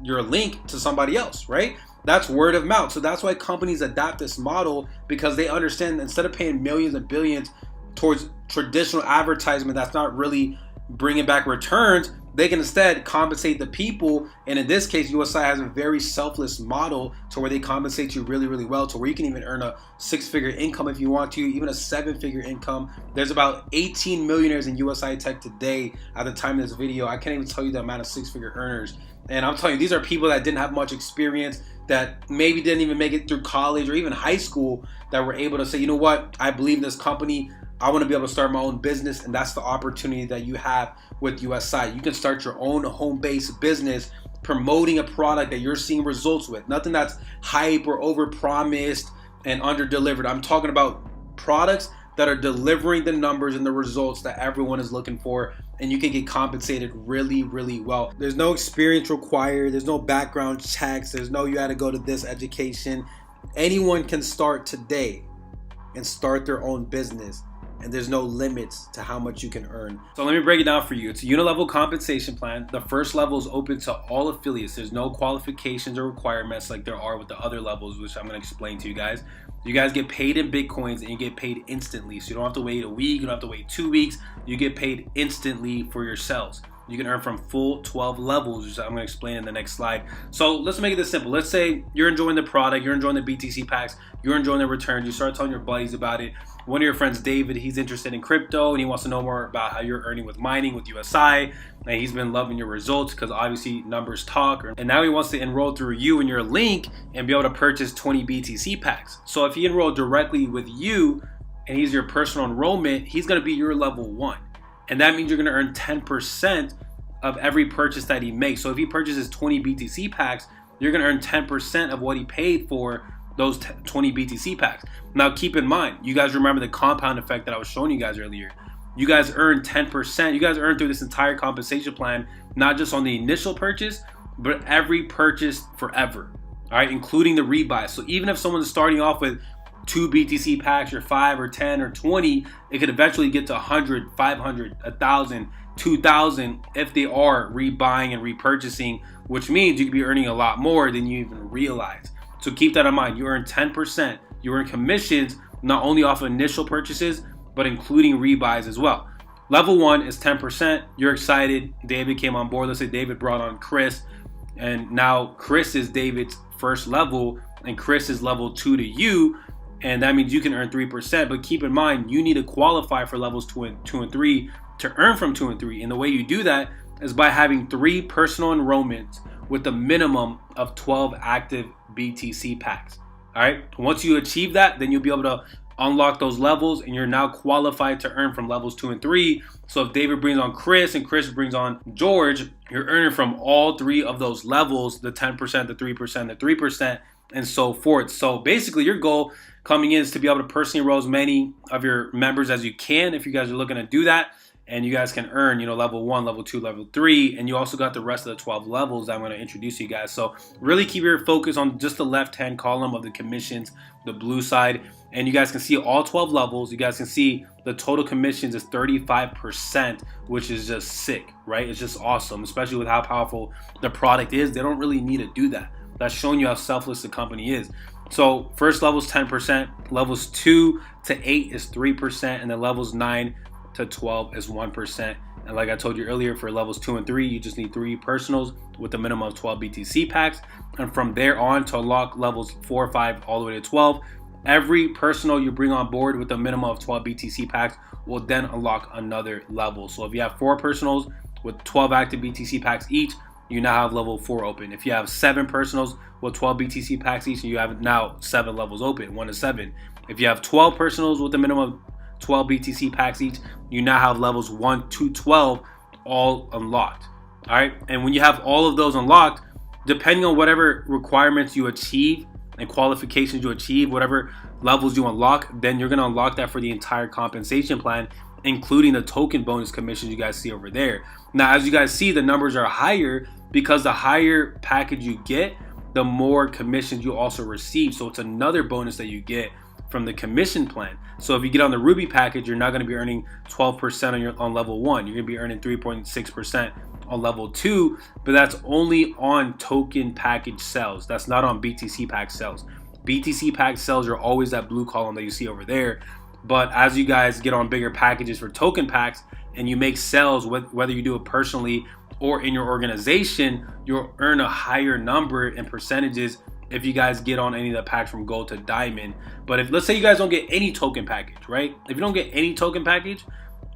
your link to somebody else, right? That's word of mouth. So that's why companies adapt this model, because they understand instead of paying millions and billions towards traditional advertisement that's not really bringing back returns, they can instead compensate the people. And in this case, USI has a very selfless model to where they compensate you really, really well, to where you can even earn a 6-figure income if you want to, even a 7-figure income. There's about 18 millionaires in USI Tech today at the time of this video. I can't even tell you the amount of 6-figure earners. And I'm telling you, these are people that didn't have much experience, that maybe didn't even make it through college or even high school, that were able to say, you know what, I believe in this company. I want to be able to start my own business, and that's the opportunity that you have with USI. You can start your own home-based business promoting a product that you're seeing results with. Nothing that's hype or over-promised and under-delivered. I'm talking about products that are delivering the numbers and the results that everyone is looking for, and you can get compensated really, really well. There's no experience required. There's no background checks. There's no you had to go to this education. Anyone can start today and start their own business. And there's no limits to how much you can earn. So let me break it down for you. It's a unilevel compensation plan. The first level is open to all affiliates. There's no qualifications or requirements like there are with the other levels, which I'm going to explain to you guys. You guys get paid in Bitcoins, and you get paid instantly. So you don't have to wait a week. You don't have to wait 2 weeks. You get paid instantly for your sales. You can earn from full 12 levels, which I'm going to explain in the next slide. So let's make it this simple. Let's say you're enjoying the product, you're enjoying the BTC packs, you're enjoying the returns, you start telling your buddies about it. One of your friends, David, he's interested in crypto, and he wants to know more about how you're earning with mining with USI, and he's been loving your results because obviously numbers talk. And now he wants to enroll through you and your link and be able to purchase 20 BTC packs. So if he enrolled directly with you and he's your personal enrollment, he's going to be your level 1. And that means you're going to earn 10% of every purchase that he makes. So if he purchases 20 BTC packs, you're going to earn 10% of what he paid for those 20 BTC packs. Now keep in mind, you guys remember the compound effect that I was showing you guys earlier. You guys earn 10%. You guys earn through this entire compensation plan, not just on the initial purchase, but every purchase forever. All right, including the rebuy. So even if someone's starting off with 2 BTC packs or 5 or 10 or 20, it could eventually get to 100, 500, 1,000, 2,000 if they are rebuying and repurchasing, which means you could be earning a lot more than you even realize. So keep that in mind. You earn 10%. You earn commissions not only off of initial purchases, but including rebuys as well. Level 1 is 10%. You're excited. David came on board. Let's say David brought on Chris, and now Chris is David's first level, and Chris is level 2 to you. And that means you can earn 3%. But keep in mind, you need to qualify for levels 2 and 3 to earn from 2 and 3. And the way you do that is by having 3 personal enrollments with a minimum of 12 active BTC packs. All right. Once you achieve that, then you'll be able to unlock those levels, and you're now qualified to earn from levels 2 and 3. So if David brings on Chris and Chris brings on George, you're earning from all 3 of those levels, the 10%, the 3%, the 3%, and so forth. So basically your goal coming in is to be able to personally enroll as many of your members as you can if you guys are looking to do that. And you guys can earn, level 1, level 2, level 3, and you also got the rest of the 12 levels that I'm going to introduce you guys. So really keep your focus on just the left-hand column of the commissions, the blue side, and you guys can see all 12 levels. You guys can see the total commissions is 35%, which is just sick, right? It's just awesome, especially with how powerful the product is. They don't really need to do that. That's showing you how selfless the company is. So first level is 10%, levels 2 to 8 is 3%, and then levels 9 to 12 is 1%. And like I told you earlier, for levels 2 and 3, you just need 3 personals with a minimum of 12 BTC packs. And from there on to unlock levels 4, 5, all the way to 12, every personal you bring on board with a minimum of 12 BTC packs will then unlock another level. So if you have 4 personals with 12 active BTC packs each, you now have level 4 open. If you have 7 personals with 12 BTC packs each, you have now 7 levels open, 1 to 7. If you have 12 personals with a minimum of 12 BTC packs each, you now have levels 1 to 12 all unlocked. All right, and when you have all of those unlocked, depending on whatever requirements you achieve and qualifications you achieve, whatever levels you unlock, then you're going to unlock that for the entire compensation plan, including the token bonus commissions you guys see over there. Now, as you guys see, the numbers are higher because the higher package you get, the more commissions you also receive. So it's another bonus that you get from the commission plan. So if you get on the Ruby package, you're not going to be earning 12% on level 1. You're going to be earning 3.6% on level 2, but that's only on token package sales. That's not on BTC pack sales. BTC pack sales are always that blue column that you see over there. But as you guys get on bigger packages for token packs and you make sales, whether you do it personally or in your organization, you'll earn a higher number in percentages if you guys get on any of the packs from gold to diamond. But if, let's say you guys don't get any token package, right? If you don't get any token package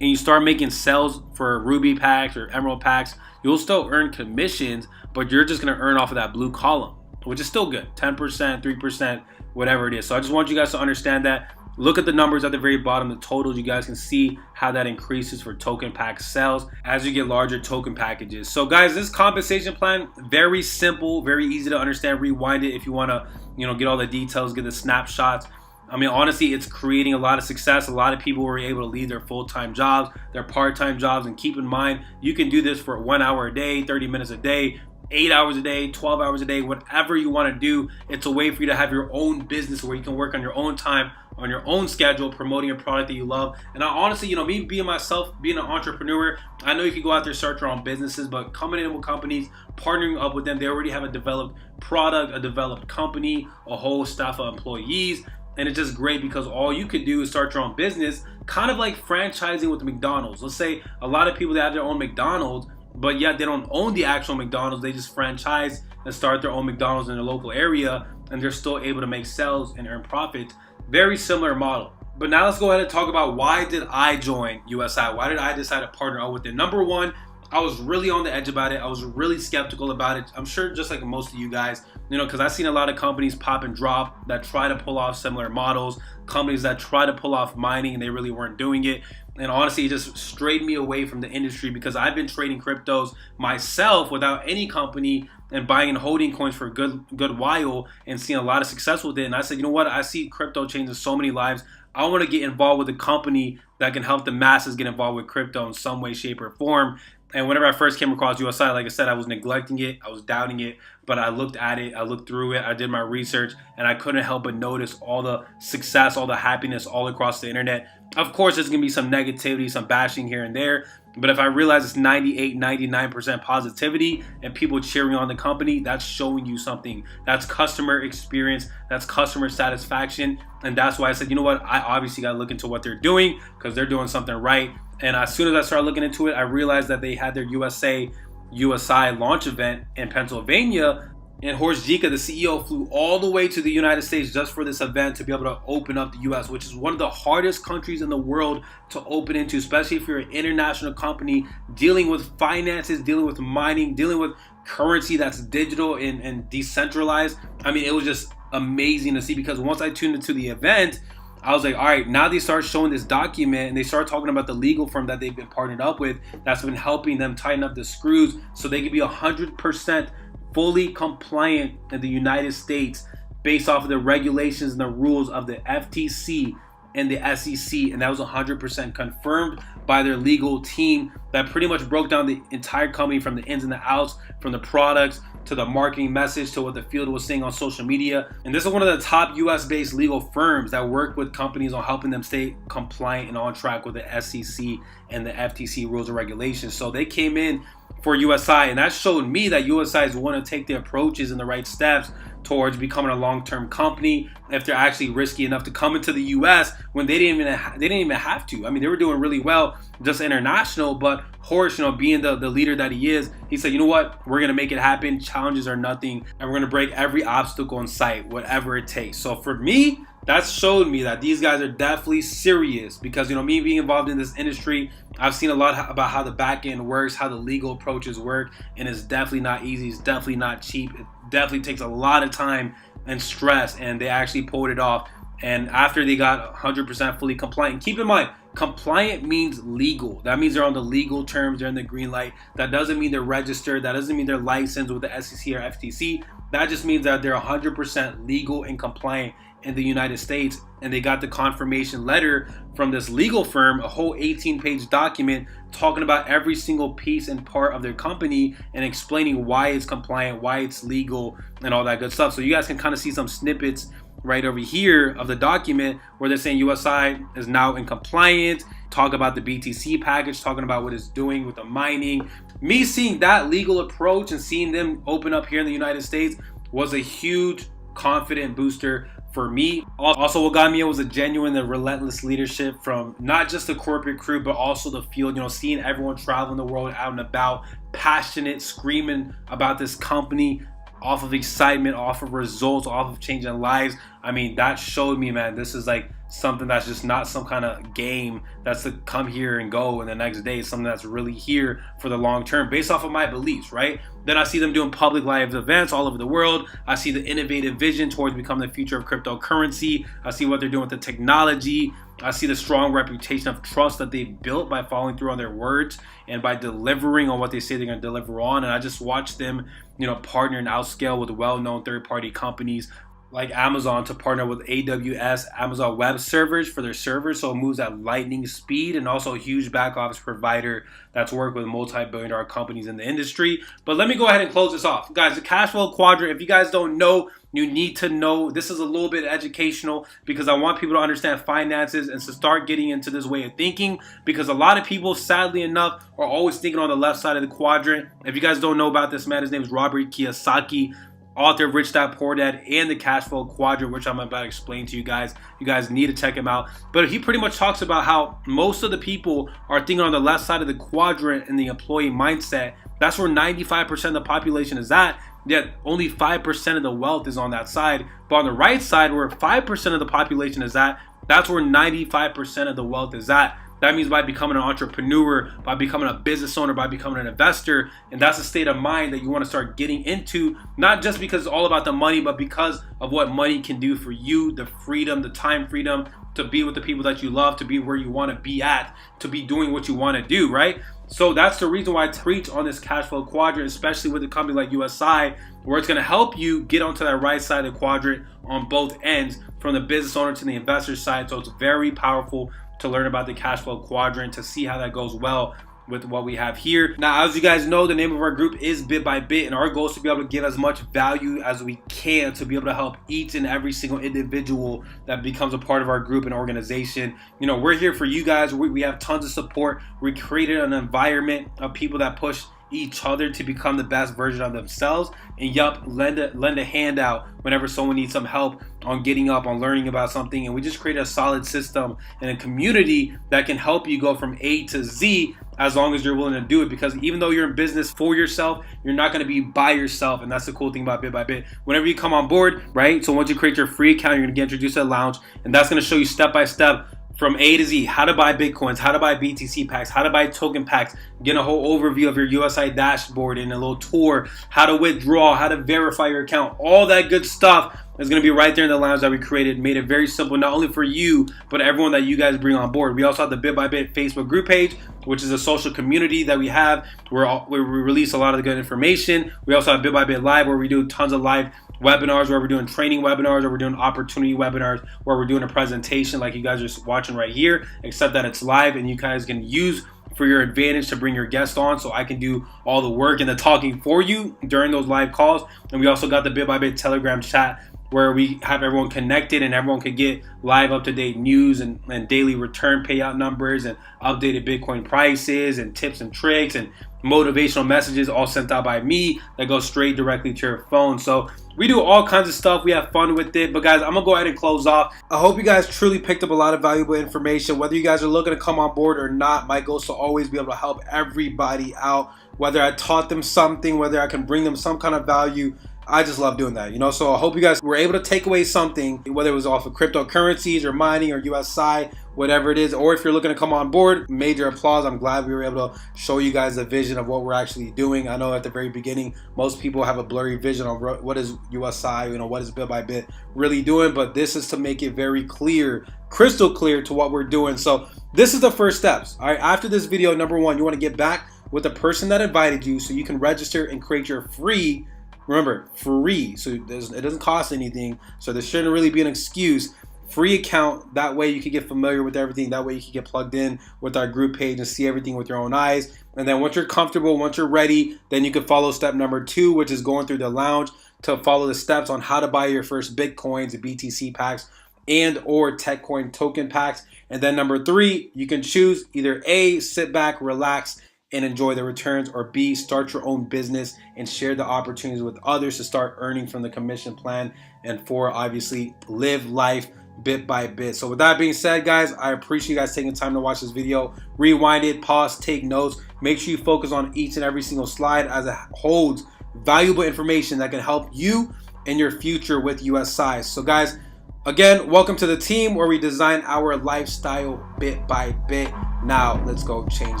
and you start making sales for ruby packs or emerald packs, you'll still earn commissions, but you're just going to earn off of that blue column, which is still good. 10%, 3%, whatever it is. So I just want you guys to understand that. Look at the numbers at the very bottom, the totals. You guys can see how that increases for token pack sales as you get larger token packages. So guys, this compensation plan, very simple, very easy to understand. Rewind it if you want to, get all the details, get the snapshots. I mean, honestly, it's creating a lot of success. A lot of people were able to leave their full-time jobs, their part-time jobs, and keep in mind, you can do this for 1 hour a day, 30 minutes a day, 8 hours a day, 12 hours a day, whatever you want to do. It's a way for you to have your own business where you can work on your own time, on your own schedule, promoting a product that you love. And I honestly, me being myself, being an entrepreneur, I know you can go out there, start your own businesses, but coming in with companies, partnering up with them, they already have a developed product, a developed company, a whole staff of employees. And it's just great because all you could do is start your own business, kind of like franchising with McDonald's. Let's say a lot of people that have their own McDonald's, but yet they don't own the actual McDonald's. They just franchise and start their own McDonald's in their local area, and they're still able to make sales and earn profits. Very similar model. But now let's go ahead and talk about, why did I join USI? Why did I decide to partner up with it? Number one, I was really on the edge about it. I was really skeptical about it. I'm sure just like most of you guys, because I've seen a lot of companies pop and drop that try to pull off similar models, companies that try to pull off mining and they really weren't doing it. And honestly, it just strayed me away from the industry because I've been trading cryptos myself without any company and buying and holding coins for a good while and seeing a lot of success with it. And I said, you know what? I see crypto changing so many lives. I want to get involved with a company that can help the masses get involved with crypto in some way, shape, or form. And whenever I first came across USI, like I said, I was neglecting it, I was doubting it, but I looked at it, I looked through it, I did my research, and I couldn't help but notice all the success, all the happiness all across the internet. Of course, there's going to be some negativity, some bashing here and there, but if I realize it's 98, 99% positivity and people cheering on the company, that's showing you something. That's customer experience, that's customer satisfaction, and that's why I said, you know what, I obviously got to look into what they're doing because they're doing something right. And as soon as I started looking into it, I realized that they had their USI launch event in Pennsylvania. And Horst Jika, the CEO, flew all the way to the United States just for this event to be able to open up the US, which is one of the hardest countries in the world to open into, especially if you're an international company dealing with finances, dealing with mining, dealing with currency that's digital and decentralized. I mean, it was just amazing to see because once I tuned into the event, I was like, all right, now they start showing this document and they start talking about the legal firm that they've been partnered up with that's been helping them tighten up the screws so they can be 100% fully compliant in the United States based off of the regulations and the rules of the FTC and the SEC. And that was 100% confirmed by their legal team that pretty much broke down the entire company from the ins and the outs, from the products to the marketing message to what the field was saying on social media. And this is one of the top US-based legal firms that work with companies on helping them stay compliant and on track with the SEC and the FTC rules and regulations. So they came in for USI, and that showed me that USI is want to take the approaches and the right steps towards becoming a long-term company if they're actually risky enough to come into the US when they didn't even have to. I mean, they were doing really well just international, but Horst, being the leader that he is, he said, you know what, we're gonna make it happen. Challenges are nothing, and we're gonna break every obstacle in sight, whatever it takes. So for me, that showed me that these guys are definitely serious because, me being involved in this industry, I've seen a lot about how the back end works, how the legal approaches work, and it's definitely not easy. It's definitely not cheap. It definitely takes a lot of time and stress, and they actually pulled it off. And after they got 100% fully compliant, and keep in mind, compliant means legal. That means they're on the legal terms, they're in the green light. That doesn't mean they're registered. That doesn't mean they're licensed with the SEC or FTC. That just means that they're 100% legal and compliant in the United States, and they got the confirmation letter from this legal firm, a whole 18-page document talking about every single piece and part of their company and explaining why it's compliant, why it's legal, and all that good stuff. So you guys can kind of see some snippets right over here of the document where they're saying USI is now in compliance, talk about the BTC package, talking about what it's doing with the mining. Me seeing that legal approach and seeing them open up here in the United States was a huge confident booster for me. Also, what got me was a genuine and relentless leadership from not just the corporate crew, but also the field. You know, seeing everyone traveling the world out and about, passionate, screaming about this company, off of excitement, off of results, off of changing lives. I mean, that showed me, man, this is like something that's just not some kind of game that's to come here and go in the next day. It's something that's really here for the long term based off of my beliefs, right? Then I see them doing public live events all over the world. I see the innovative vision towards becoming the future of cryptocurrency. I see what they're doing with the technology. I see the strong reputation of trust that they've built by following through on their words and by delivering on what they say they're going to deliver on. And I just watch them, you know, partner and outscale with well-known third-party companies like Amazon to partner with AWS, Amazon Web Servers, for their servers, so it moves at lightning speed, and also a huge back office provider that's worked with multi-billion-dollar companies in the industry. But let me go ahead and close this off. Guys, the cash flow quadrant, if you guys don't know, you need to know. This is a little bit educational because I want people to understand finances and to start getting into this way of thinking, because a lot of people, sadly enough, are always thinking on the left side of the quadrant. If you guys don't know about this man, his name is Robert Kiyosaki, author of Rich Dad Poor Dad and the Cash Flow Quadrant, which I'm about to explain to you guys. You guys need to check him out. But he pretty much talks about how most of the people are thinking on the left side of the quadrant in the employee mindset. That's where 95% of the population is at, yet only 5% of the wealth is on that side. But on the right side, where 5% of the population is at, that's where 95% of the wealth is at. That means by becoming an entrepreneur, by becoming a business owner, by becoming an investor. And that's a state of mind that you want to start getting into, not just because it's all about the money, but because of what money can do for you, the freedom, the time freedom to be with the people that you love, to be where you want to be at, to be doing what you want to do, right? So that's the reason why I preach on this cash flow quadrant, especially with a company like USI, where it's going to help you get onto that right side of the quadrant on both ends, from the business owner to the investor side. So it's very powerful to learn about the cash flow quadrant, to see how that goes well with what we have here. Now, as you guys know, the name of our group is Bit by Bit, and our goal is to be able to give as much value as we can to be able to help each and every single individual that becomes a part of our group and organization. You know, we're here for you guys. We have tons of support. We created an environment of people that push each other to become the best version of themselves, and lend a hand out whenever someone needs some help on getting up, on learning about something. And we just create a solid system and a community that can help you go from A to Z, as long as you're willing to do it. Because even though you're in business for yourself, you're not going to be by yourself. And that's the cool thing about Bit by Bit. Whenever you come on board, right? So once you create your free account, you're going to get introduced to the lounge, and that's going to show you step by step from A to Z, how to buy Bitcoins, how to buy BTC packs, how to buy token packs, get a whole overview of your USI dashboard and a little tour, how to withdraw, how to verify your account. All that good stuff is going to be right there in the lounge that we created, made it very simple, not only for you, but everyone that you guys bring on board. We also have the Bit by Bit Facebook group page, which is a social community that we have where we release a lot of the good information. We also have Bit by Bit Live, where we do tons of live webinars, where we're doing training webinars, or we're doing opportunity webinars, where we're doing a presentation like you guys are watching right here, except that it's live and you guys can use for your advantage to bring your guest on, so I can do all the work and the talking for you during those live calls. And we also got the Bit by Bit Telegram chat, where we have everyone connected and everyone can get live up-to-date news and daily return payout numbers and updated Bitcoin prices and tips and tricks and motivational messages, all sent out by me that go straight directly to your phone. So we do all kinds of stuff. We have fun with it. But guys, I'm gonna go ahead and close off. I hope you guys truly picked up a lot of valuable information. Whether you guys are looking to come on board or not, my goal is to always be able to help everybody out. Whether I taught them something, whether I can bring them some kind of value, I just love doing that, you know. So I hope you guys were able to take away something, whether it was off of cryptocurrencies or mining or USI, whatever it is. Or if you're looking to come on board, major applause. I'm glad we were able to show you guys the vision of what we're actually doing. I know at the very beginning, most people have a blurry vision on what is USI, you know, what is Bit by Bit really doing. But this is to make it very clear, crystal clear to what we're doing. So this is the first steps. All right, after this video, number one, you want to get back with the person that invited you so you can register and create your free Remember, free, so it doesn't cost anything, so there shouldn't really be an excuse. Free account, that way you can get familiar with everything, that way you can get plugged in with our group page and see everything with your own eyes. And then once you're comfortable, once you're ready, then you can follow step number 2, which is going through the lounge to follow the steps on how to buy your first Bitcoins, the BTC packs, and or TechCoin token packs. And then number 3, you can choose either A, sit back, relax, and enjoy the returns, or B, start your own business and share the opportunities with others to start earning from the commission plan, and 4, obviously, live life bit by bit. So with that being said, guys, I appreciate you guys taking time to watch this video. Rewind it, pause, take notes. Make sure you focus on each and every single slide, as it holds valuable information that can help you in your future with USI. So guys, again, welcome to the team where we design our lifestyle bit by bit. Now let's go change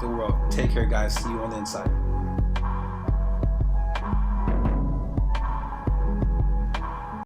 the world. Take care, guys. See you on the inside.